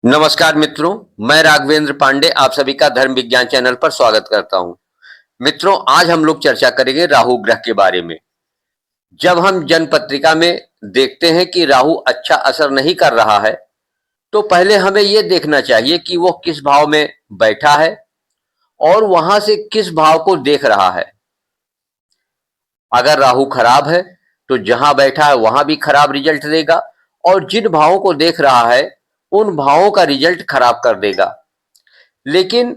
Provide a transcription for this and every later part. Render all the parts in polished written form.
नमस्कार मित्रों, मैं राघवेंद्र पांडे आप सभी का धर्म विज्ञान चैनल पर स्वागत करता हूं। मित्रों, आज हम लोग चर्चा करेंगे राहु ग्रह के बारे में। जब हम जन्म पत्रिका में देखते हैं कि राहु अच्छा असर नहीं कर रहा है, तो पहले हमें यह देखना चाहिए कि वो किस भाव में बैठा है और वहां से किस भाव को देख रहा है। अगर राहु खराब है तो जहां बैठा है वहां भी खराब रिजल्ट देगा, और जिन भावों को देख रहा है उन भावों का रिजल्ट खराब कर देगा। लेकिन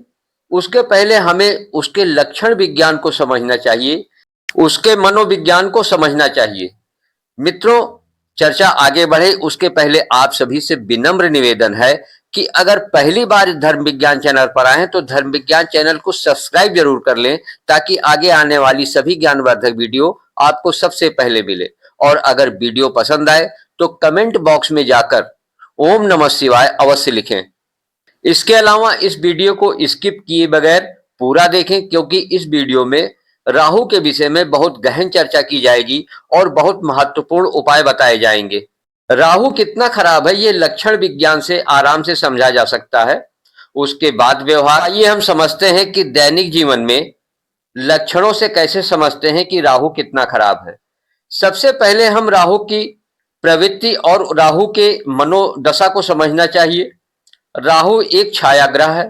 उसके पहले हमें उसके लक्षण विज्ञान को समझना चाहिए, उसके मनोविज्ञान को समझना चाहिए। मित्रों, चर्चा आगे बढ़े उसके पहले आप सभी से विनम्र निवेदन है कि अगर पहली बार धर्म विज्ञान चैनल पर आए तो धर्म विज्ञान चैनल को सब्सक्राइब जरूर कर लें, ताकि आगे आने वाली सभी ज्ञानवर्धक वीडियो आपको सबसे पहले मिले। और अगर वीडियो पसंद आए तो कमेंट बॉक्स में जाकर ओम नमः शिवाय अवश्य लिखें। इसके अलावा इस वीडियो को स्किप किए बगैर पूरा देखें, क्योंकि इस वीडियो में राहु के विषय में बहुत गहन चर्चा की जाएगी और बहुत महत्वपूर्ण उपाय बताए जाएंगे। राहु कितना खराब है ये लक्षण विज्ञान से आराम से समझा जा सकता है। उसके बाद व्यवहार, आइए हम समझते हैं कि दैनिक जीवन में लक्षणों से कैसे समझते हैं कि राहु कितना खराब है। सबसे पहले हम राहु की प्रवृत्ति और राहु के मनोदशा को समझना चाहिए। राहु एक छाया ग्रह है,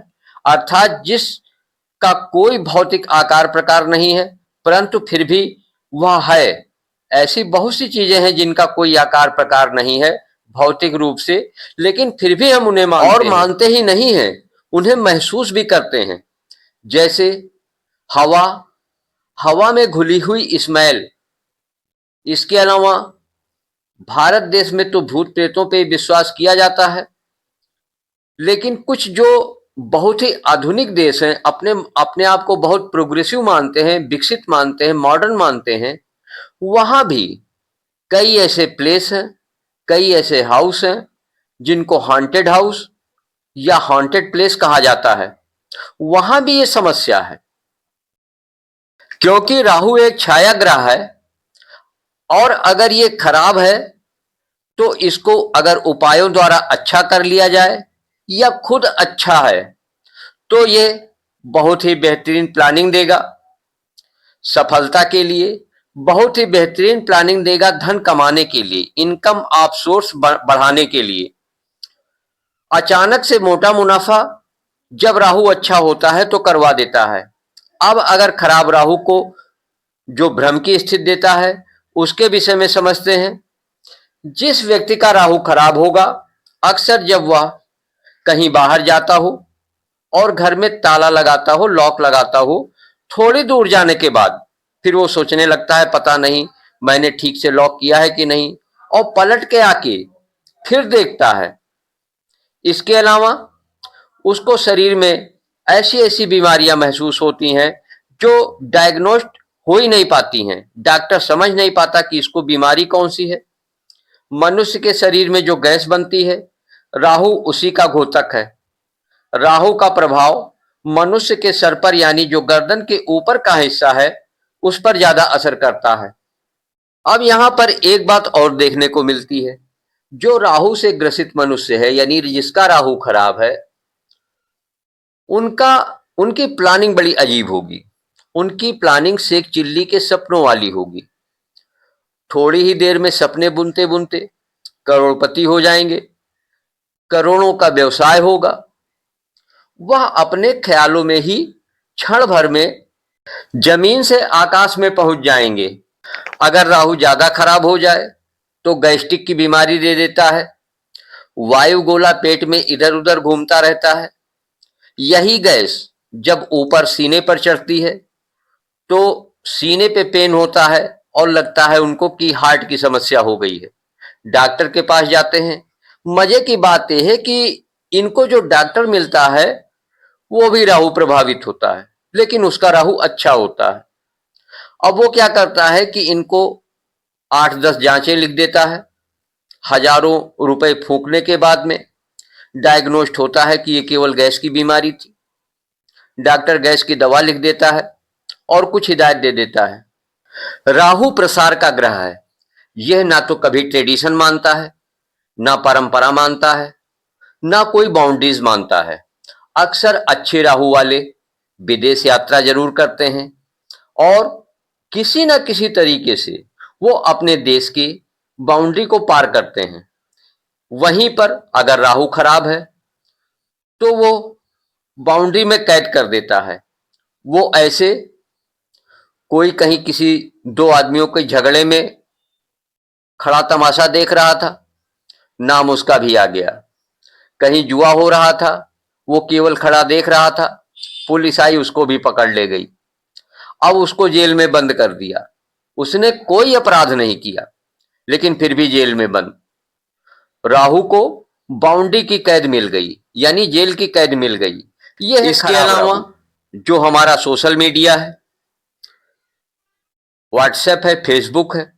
अर्थात जिसका कोई भौतिक आकार प्रकार नहीं है, परंतु फिर भी वह है। ऐसी बहुत सी चीजें हैं जिनका कोई आकार प्रकार नहीं है भौतिक रूप से, लेकिन फिर भी हम उन्हें मानते और मानते ही नहीं हैं, उन्हें महसूस भी करते हैं। जैसे हवा, हवा में घुली हुई स्मेल। इसके अलावा भारत देश में तो भूत प्रेतों पे विश्वास किया जाता है, लेकिन कुछ जो बहुत ही आधुनिक देश हैं, अपने अपने आप को बहुत प्रोग्रेसिव मानते हैं, विकसित मानते हैं, मॉडर्न मानते हैं, वहां भी कई ऐसे प्लेस हैं, कई ऐसे हाउस हैं जिनको हॉन्टेड हाउस या हॉन्टेड प्लेस कहा जाता है। वहां भी ये समस्या है, क्योंकि राहु एक छाया ग्रह है, और अगर ये खराब है तो इसको अगर उपायों द्वारा अच्छा कर लिया जाए या खुद अच्छा है तो ये बहुत ही बेहतरीन प्लानिंग देगा सफलता के लिए, बहुत ही बेहतरीन प्लानिंग देगा धन कमाने के लिए, इनकम ऑफ सोर्स बढ़ाने के लिए। अचानक से मोटा मुनाफा जब राहु अच्छा होता है तो करवा देता है। अब अगर खराब राहु को जो भ्रम की स्थिति देता है उसके विषय में समझते हैं। जिस व्यक्ति का राहु खराब होगा, अक्सर जब वह कहीं बाहर जाता हो और घर में ताला लगाता हो, लॉक लगाता हो, थोड़ी दूर जाने के बाद फिर वो सोचने लगता है पता नहीं मैंने ठीक से लॉक किया है कि नहीं, और पलट के आके फिर देखता है। इसके अलावा उसको शरीर में ऐसी ऐसी बीमारियां महसूस होती हैं जो डायग्नोस्ट हो ही नहीं पाती हैं, डॉक्टर समझ नहीं पाता कि इसको बीमारी कौन सी है। मनुष्य के शरीर में जो गैस बनती है, राहु उसी का घोतक है। राहु का प्रभाव मनुष्य के सर पर, यानी जो गर्दन के ऊपर का हिस्सा है, उस पर ज्यादा असर करता है। अब यहां पर एक बात और देखने को मिलती है, जो राहु से ग्रसित मनुष्य है, यानी जिसका राहु खराब है, उनका उनकी प्लानिंग बड़ी अजीब होगी। उनकी प्लानिंग शेख चिल्ली के सपनों वाली होगी। थोड़ी ही देर में सपने बुनते बुनते करोड़पति हो जाएंगे, करोड़ों का व्यवसाय होगा। वह अपने ख्यालों में ही क्षण भर में जमीन से आकाश में पहुंच जाएंगे। अगर राहु ज्यादा खराब हो जाए तो गैस्ट्रिक की बीमारी दे देता है, वायु गोला पेट में इधर उधर घूमता रहता है। यही गैस जब ऊपर सीने पर चढ़ती है तो सीने पे पेन होता है और लगता है उनको कि हार्ट की समस्या हो गई है। डॉक्टर के पास जाते हैं। मजे की बात यह है कि इनको जो डॉक्टर मिलता है वो भी राहु प्रभावित होता है, लेकिन उसका राहु अच्छा होता है। अब वो क्या करता है कि इनको 8-10 जांचें लिख देता है। हजारों रुपए फूंकने के बाद में डायग्नोस्ट होता है कि ये केवल गैस की बीमारी थी। डॉक्टर गैस की दवा लिख देता है और कुछ हिदायत दे देता है। राहु प्रसार का ग्रह है। यह ना तो कभी ट्रेडिशन मानता है, ना परंपरा मानता है, ना कोई बाउंड्रीज मानता है। अक्सर अच्छे राहु वाले विदेश यात्रा जरूर करते हैं और किसी न किसी तरीके से वो अपने देश की बाउंड्री को पार करते हैं। वहीं पर अगर राहु खराब है तो वो बाउंड्री में कैद कर देता है। वो ऐसे कोई कहीं किसी दो आदमियों के झगड़े में खड़ा तमाशा देख रहा था, नाम उसका भी आ गया। कहीं जुआ हो रहा था, वो केवल खड़ा देख रहा था, पुलिस आई उसको भी पकड़ ले गई। अब उसको जेल में बंद कर दिया। उसने कोई अपराध नहीं किया लेकिन फिर भी जेल में बंद। राहु को बाउंड्री की कैद मिल गई, यानी जेल की कैद मिल गई। ये है इसके अलावा जो हमारा सोशल मीडिया है, व्हाट्सएप है, फेसबुक है,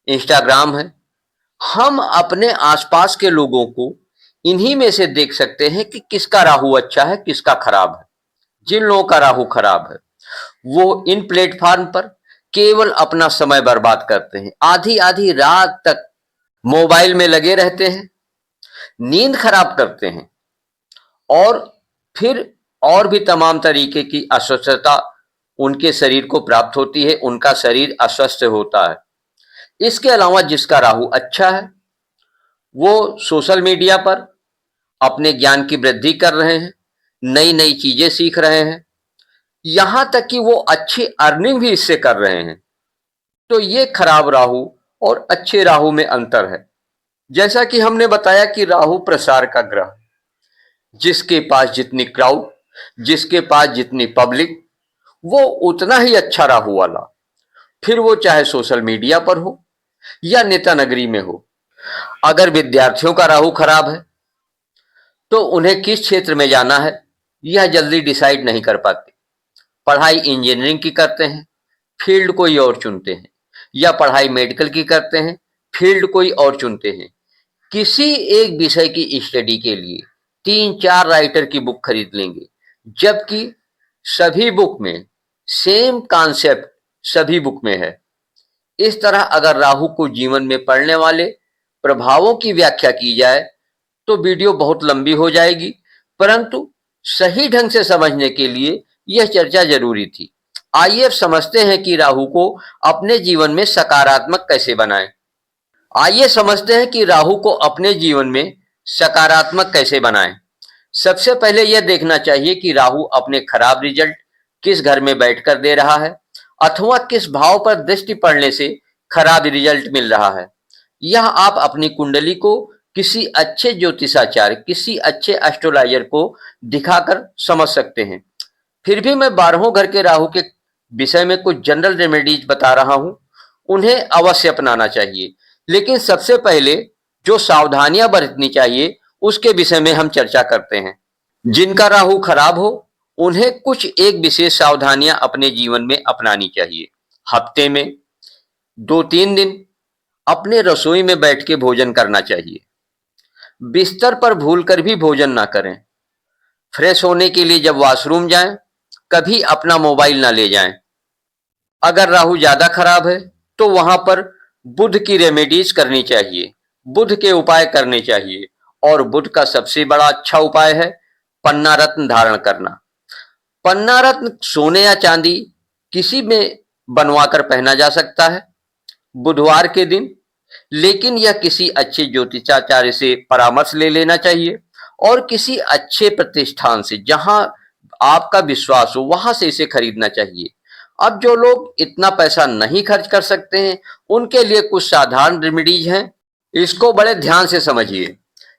इंस्टाग्राम है, हम अपने आसपास के लोगों को इन्हीं में से देख सकते हैं कि किसका राहु अच्छा है, किसका खराब है। जिन लोगों का राहु खराब है वो इन प्लेटफॉर्म पर केवल अपना समय बर्बाद करते हैं, आधी आधी रात तक मोबाइल में लगे रहते हैं, नींद खराब करते हैं और फिर और भी तमाम तरीके की अस्वस्थता उनके शरीर को प्राप्त होती है, उनका शरीर अस्वस्थ होता है। इसके अलावा जिसका राहु अच्छा है वो सोशल मीडिया पर अपने ज्ञान की वृद्धि कर रहे हैं, नई नई चीजें सीख रहे हैं, यहां तक कि वो अच्छी अर्निंग भी इससे कर रहे हैं। तो ये खराब राहु और अच्छे राहु में अंतर है। जैसा कि हमने बताया कि राहु प्रसार का ग्रह, जिसके पास जितनी क्राउड, जिसके पास जितनी पब्लिक, वो उतना ही अच्छा राहु वाला। फिर वो चाहे सोशल मीडिया पर हो या नेता नगरी में हो। अगर विद्यार्थियों का राहु खराब है तो उन्हें किस क्षेत्र में जाना है यह जल्दी डिसाइड नहीं कर पाते। पढ़ाई इंजीनियरिंग की करते हैं, फील्ड कोई और चुनते हैं, या पढ़ाई मेडिकल की करते हैं, फील्ड कोई और चुनते हैं। किसी एक विषय की स्टडी के लिए 3-4 राइटर की बुक खरीद लेंगे, जबकि सभी बुक में सेम कॉन्सेप्ट सभी बुक में है। इस तरह अगर राहु को जीवन में पड़ने वाले प्रभावों की व्याख्या की जाए तो वीडियो बहुत लंबी हो जाएगी, परंतु सही ढंग से समझने के लिए यह चर्चा जरूरी थी। आइए अब समझते हैं कि राहु को अपने जीवन में सकारात्मक कैसे बनाएं। आइए समझते हैं कि राहु को अपने जीवन में सकारात्मक कैसे बनाएं। सबसे पहले यह देखना चाहिए कि राहु अपने खराब रिजल्ट किस घर में बैठकर दे रहा है अथवा किस भाव पर दृष्टि पड़ने से खराब रिजल्ट मिल रहा है। यह आप अपनी कुंडली को किसी अच्छे ज्योतिषाचार्य, किसी अच्छे एस्ट्रोलॉजर को दिखाकर समझ सकते हैं। फिर भी मैं 12वें घर के राहु के विषय में कुछ जनरल रेमेडीज बता रहा हूं, उन्हें अवश्य अपनाना चाहिए। लेकिन सबसे पहले जो सावधानियां बरतनी चाहिए उसके विषय में हम चर्चा करते हैं। जिनका राहु खराब हो उन्हें कुछ एक विशेष सावधानियां अपने जीवन में अपनानी चाहिए। हफ्ते में 2-3 दिन अपने रसोई में बैठ के भोजन करना चाहिए। बिस्तर पर भूलकर भी भोजन ना करें। फ्रेश होने के लिए जब वॉशरूम जाएं, कभी अपना मोबाइल ना ले जाएं। अगर राहु ज्यादा खराब है तो वहां पर बुध की रेमेडीज करनी चाहिए, बुध के उपाय करने चाहिए। और बुध का सबसे बड़ा अच्छा उपाय है पन्ना रत्न धारण करना। पन्ना रत्न सोने या चांदी किसी में बनवाकर पहना जा सकता है बुधवार के दिन, लेकिन यह किसी अच्छे ज्योतिषाचार्य से परामर्श ले लेना चाहिए और किसी अच्छे प्रतिष्ठान से जहां आपका विश्वास हो वहां से इसे खरीदना चाहिए। अब जो लोग इतना पैसा नहीं खर्च कर सकते हैं उनके लिए कुछ साधारण रेमेडीज हैं, इसको बड़े ध्यान से समझिए।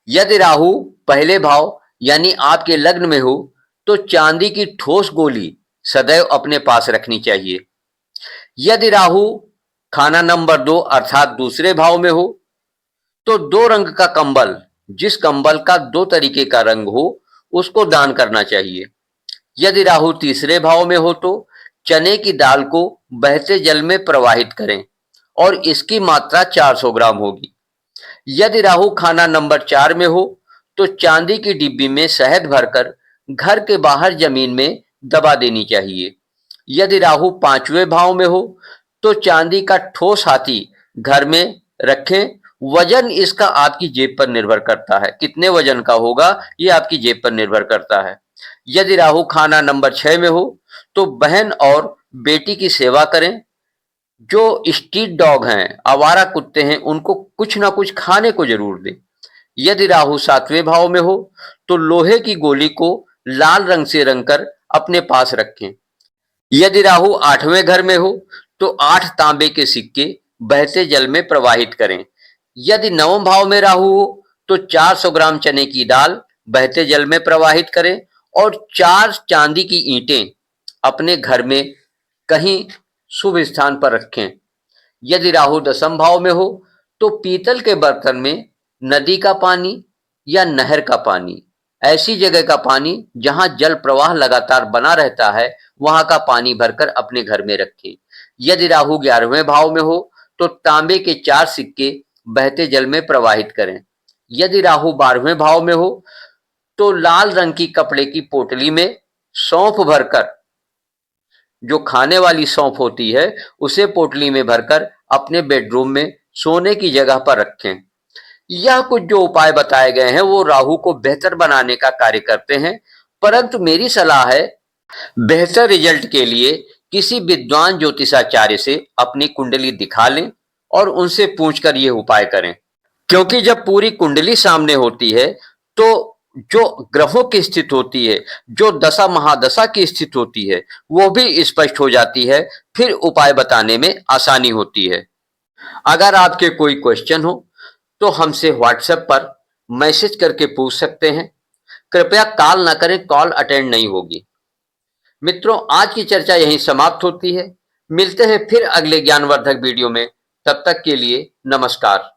यदि राहु पहले भाव यानी आपके लग्न में हो तो चांदी की ठोस गोली सदैव अपने पास रखनी चाहिए। यदि राहु खाना नंबर 2 अर्थात दूसरे भाव में हो तो 2 रंग का कंबल, जिस कंबल का 2 तरीके का रंग हो, उसको दान करना चाहिए। यदि राहु तीसरे भाव में हो तो चने की दाल को बहते जल में प्रवाहित करें और इसकी मात्रा 400 ग्राम होगी। यदि राहु खाना नंबर 4 में हो तो चांदी की डिब्बी में शहद भरकर घर के बाहर जमीन में दबा देनी चाहिए। यदि राहु 5वें भाव में हो तो चांदी का ठोस हाथी घर में रखें, वजन इसका आपकी जेब पर निर्भर करता है, कितने वजन का होगा ये आपकी जेब पर निर्भर करता है। यदि राहु खाना नंबर 6 में हो तो बहन और बेटी की सेवा करें। जो स्ट्रीट डॉग हैं, आवारा कुत्ते हैं, उनको कुछ ना कुछ खाने को जरूर दें। यदि राहु 7वें भाव में हो तो लोहे की गोली को लाल रंग से रंग कर अपने पास रखें। यदि राहु 8वें घर में हो तो 8 तांबे के सिक्के बहते जल में प्रवाहित करें। यदि 9वें भाव में राहु हो तो 400 ग्राम चने की दाल बहते जल में प्रवाहित करें और 4 चांदी की ईंटें अपने घर में कहीं शुभ स्थान पर रखें। यदि राहु 10वें भाव में हो तो पीतल के बर्तन में नदी का पानी या नहर का पानी, ऐसी जगह का पानी जहां जल प्रवाह लगातार बना रहता है, वहां का पानी भरकर अपने घर में रखें। यदि राहु 11वें भाव में हो तो तांबे के 4 सिक्के बहते जल में प्रवाहित करें। यदि राहु 12वें भाव में हो तो लाल रंग की कपड़े की पोटली में सौंफ भरकर, जो खाने वाली सौंफ होती है, उसे पोटली में भरकर अपने बेडरूम में सोने की जगह पर रखें। यह कुछ जो उपाय बताए गए हैं वो राहु को बेहतर बनाने का कार्य करते हैं, परंतु मेरी सलाह है बेहतर रिजल्ट के लिए किसी विद्वान ज्योतिषाचार्य से अपनी कुंडली दिखा लें और उनसे पूछकर यह उपाय करें। क्योंकि जब पूरी कुंडली सामने होती है तो जो ग्रहों की स्थिति होती है, जो दशा महादशा की स्थिति होती है, वो भी स्पष्ट हो जाती है, फिर उपाय बताने में आसानी होती है। अगर आपके कोई क्वेश्चन हो तो हमसे व्हाट्सएप पर मैसेज करके पूछ सकते हैं। कृपया कॉल ना करें, कॉल अटेंड नहीं होगी। मित्रों, आज की चर्चा यहीं समाप्त होती है। मिलते हैं फिर अगले ज्ञानवर्धक वीडियो में। तब तक के लिए नमस्कार।